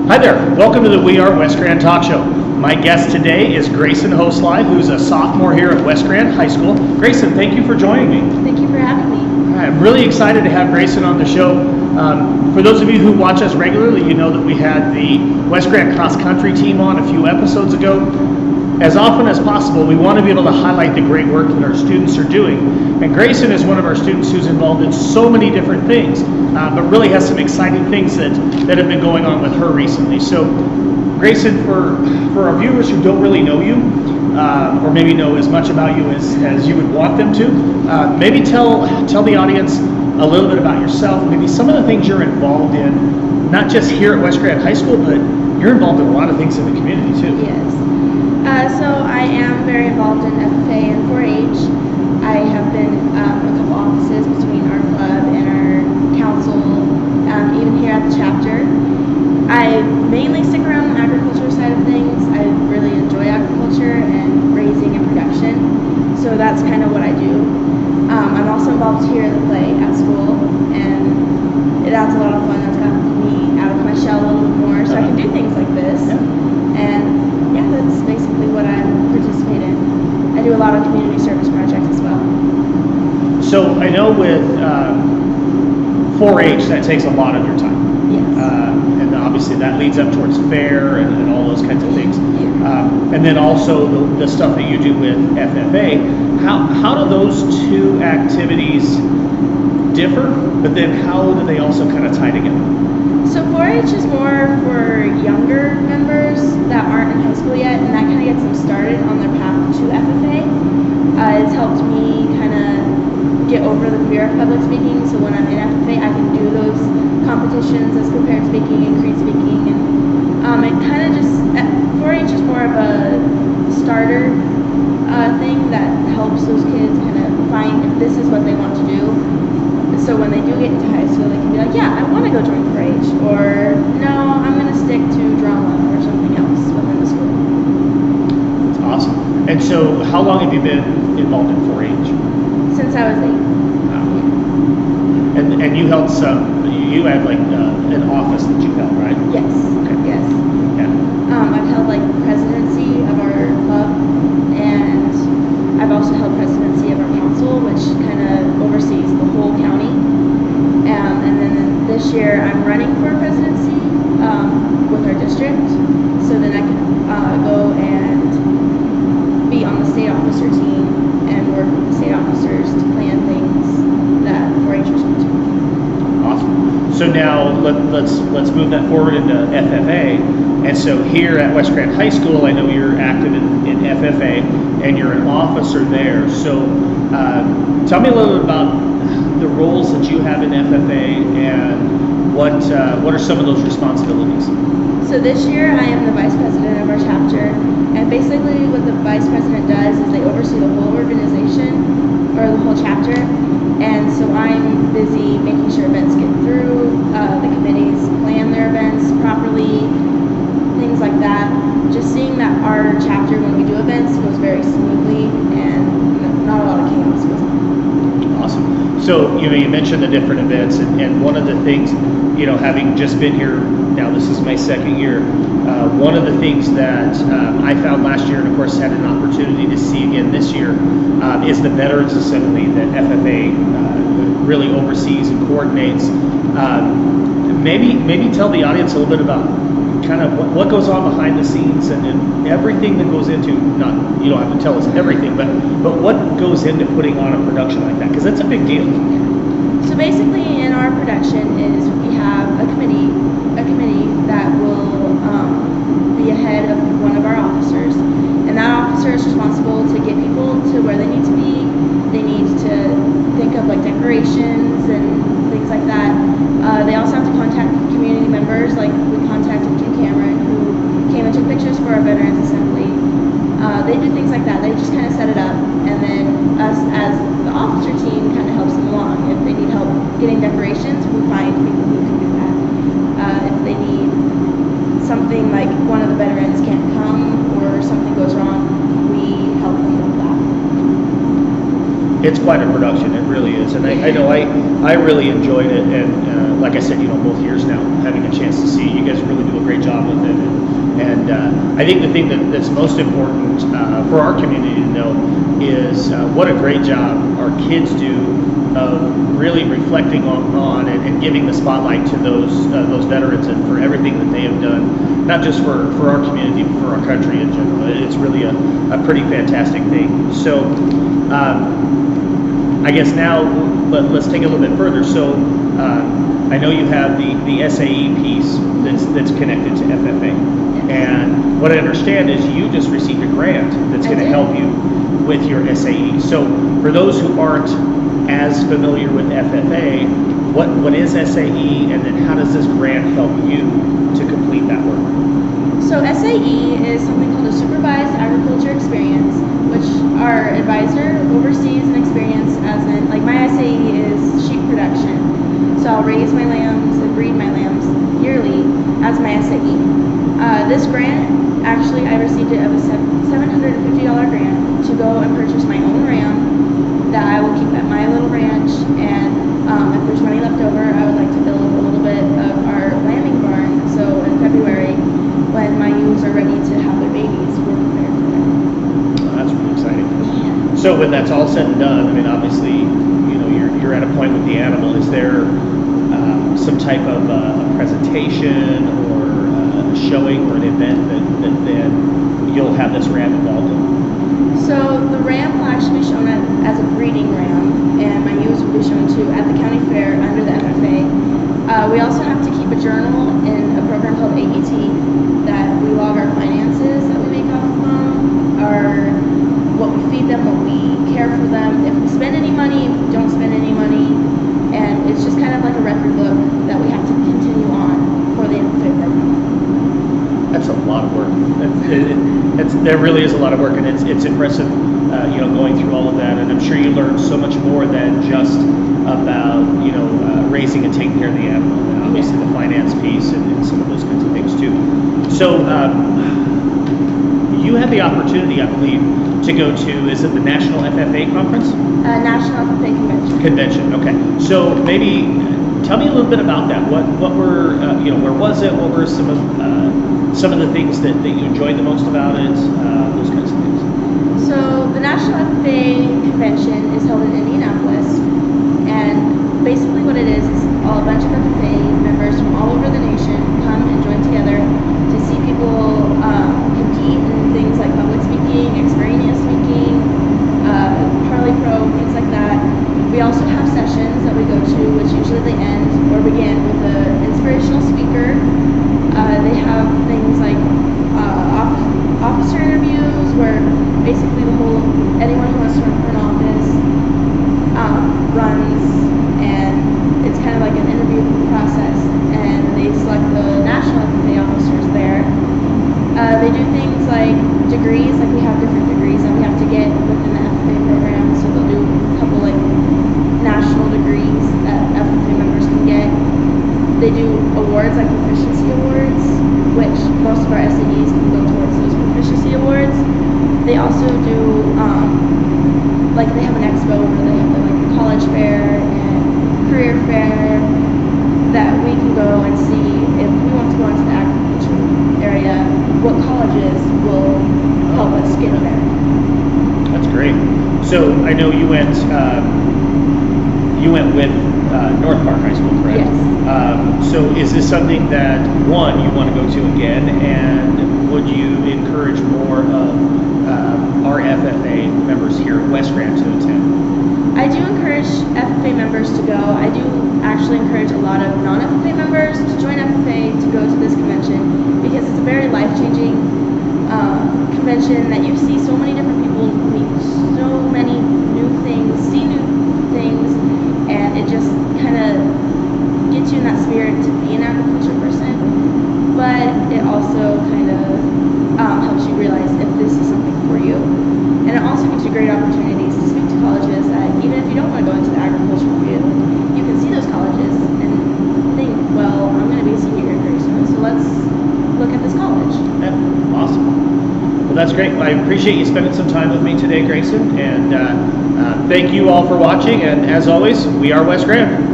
Hi there, welcome to the We Are West Grand Talk Show. My guest today is Gracean Hoesli, who's a sophomore here at West Grand High School. Gracean, thank you for joining me. Thank you for having me. I'm really excited to have Gracean on the show. For those of you who watch us regularly, you know that we had the West Grand cross country team on a few episodes ago. As often as possible, we want to be able to highlight the great work that our students are doing. And Gracean is one of our students who's involved in so many different things, but really has some exciting things that have been going on with her recently. So Gracean, for our viewers who don't really know you, or maybe know as much about you as you would want them to, maybe tell the audience a little bit about yourself, maybe some of the things you're involved in, not just here at West Grand High School, but you're involved in a lot of things in the community too. Yes. So I am very involved in FFA and 4-H. I have been a couple offices between our club and our council, even here at the chapter. I mainly stick around the agriculture side of things. I really enjoy agriculture and raising and production, so that's kind of what I do. I'm also involved here in the play at school, and that's a lot of fun. That's gotten me out of my shell a little bit more, so I can do things like this. And yeah, that's basically what I participate in. I do a lot of community service projects as well. So I know with 4-H that takes a lot of your time. Yes. And obviously that leads up towards fair and all those kinds of things. Yeah. And then also the stuff that you do with FFA. How do those two activities differ? But then how do they also kind of tie together? So 4-H is more for younger members that aren't in high school yet, and that kind of gets them started on their path to FFA. It's helped me kind of get over the fear of public speaking, so when I'm in FFA I can do those competitions as prepared speaking and creed speaking, and it kind of just, 4-H is more of a starter thing that helps those kids kind of find if this is what they want to do. So when they do get into high school, they can be like, yeah, I want to go join 4-H, or no, I'm going to stick to drama or something else within the school. That's awesome. And so how long have you been involved in 4-H? Since I was 8. Wow. And you held you had like an office that you held, right? Yes. Okay. Yes. Yeah. I've held like presidency of our club, and I've also held presidency of our council, which kind of oversees the whole county. And then this year I'm running for presidency with our district, so then I can go and be on the state officer team and work with the state officers to plan things that 4-Hers want to. Awesome. So now let's move that forward into FFA. And so here at West Grand High School, I know you're active in FFA and you're an officer there. So tell me a little bit about the roles that you have in FFA and what are some of those responsibilities? So this year I am the vice president of our chapter, and basically what the vice president does is they oversee the whole organization or the whole chapter. And so I'm busy making sure events get through, the committees plan their events properly, things like that. Just seeing that our chapter, when we do events, goes very smoothly and not a lot of chaos goes on. Awesome. So you mentioned the different events, and one of the things, having just been here, now this is my second year, one of the things that I found last year, and of course had an opportunity to see again this year, is the Veterans Assembly that FFA really oversees and coordinates. Maybe tell the audience a little bit about kind of what goes on behind the scenes and everything that goes into, you don't have to tell us everything, but what goes into putting on a production like that, because that's a big deal. So basically in our production is we have a committee that will be ahead of one of our officers, and that officer is responsible to get people to where they need to be. They need to think of like decorations and things like that. They also have to contact community members, like we contacted Cameron, who came and took pictures for our Veterans Assembly. They do things like that. They just kind of set it up, and then us as the officer team kind of helps them along. If they need help getting decorations, we find people who can do that. If they need something like one of the veterans can't come or something goes wrong, we help them with that. It's quite a production, it really is, and I know I really enjoyed it, and like I said, both years now, having a chance to see, you guys really do a great job I think the thing that's most important for our community to know is what a great job our kids do of really reflecting on and giving the spotlight to those veterans and for everything that they have done, not just for our community, but for our country in general. It's really a pretty fantastic thing. So I guess now let's take it a little bit further. So I know you have the SAE piece that's connected to FFA. And what I understand is you just received a grant that's going to help you with your SAE. So for those who aren't as familiar with FFA, what is SAE, and then how does this grant help you to complete that work? So SAE is something called a supervised agriculture experience, which our advisor oversees an experience as in, like my SAE is sheep production. So I'll raise my lambs and breed my lambs yearly as my SAE. This grant, actually I received it of a $750 grant to go and purchase my own ram that I will keep at my little ranch, and if there's money left over, I would like to build a little bit of our lambing barn, so in February, when my ewes are ready to have their babies, we're prepared for them. Oh, that's really exciting. Yeah. So when that's all said and done, I mean, obviously, you're at a point with the animal. Is there some type of a presentation or a showing or an event that then you'll have this ram involved in? So the ram will actually be shown as a breeding ram, and my ewes will be shown too at the county fair under the FFA. We also have to keep a journal in a program called AET that we log our finances that we make off of them, what we feed them, what we care for them, if we spend any money, if we don't spend any money, and it's just kind of like a record book that we have to continue on for the FFA program. That's a lot of work. There really is a lot of work, and it's impressive, going through all of that. And I'm sure you learned so much more than just about, raising and taking care of the animal, and obviously the finance piece and some of those kinds of things too. So you had the opportunity, I believe, to go to, is it the National FFA Conference? National FFA Convention. Okay. So maybe tell me a little bit about that. What were, where was it? What were some of the things that you enjoyed the most about it? Those kinds of things. So the National FFA Convention is held in Indianapolis, and basically what it is a bunch of FFA members from all over the nation come and join together to see people compete in things like public speaking, extraneous speaking, Harley Pro, things like that. We also have sessions that we go to, which usually they end or begin with an inspirational speaker. They have things like officer interviews, where basically anyone who wants to run for an office runs, and it's kind of like an interview process, and they select the national FFA officers there. They do things like degrees, like we have different degrees that we have to get within the FFA program, so they'll do a couple like national degrees that FFA members can get. They do awards like proficiency awards, which most of our SAEs can go towards those proficiency awards. They also do, they have an expo where they have the college fair and career fair that we can go and see if we want to go into the agriculture area, what colleges will help us get there. That's great. So I know you went with North Park High School, correct? Yes. So is this something that, one, you want to go to again, and would you encourage more of our FFA members here at West Grant to attend? I do encourage FFA members to go. I do actually encourage a lot of non-FFA members to join FFA to go to this convention, because it's a very life-changing convention that you see so many different people, meet so many new things, see new things, and it just kind of gets you in that spirit to be an agriculture person, but it also kind of helps you realize if this is something for you. And it also gives you great opportunities to speak to colleges that even if you don't want to go into the agricultural field, you can see those colleges and think, well, I'm going to be a senior here very soon, so let's look at this college. Yeah, awesome. Well, that's great. I appreciate you spending some time with me today, Grayson, and thank you all for watching, and as always, we are West Grant.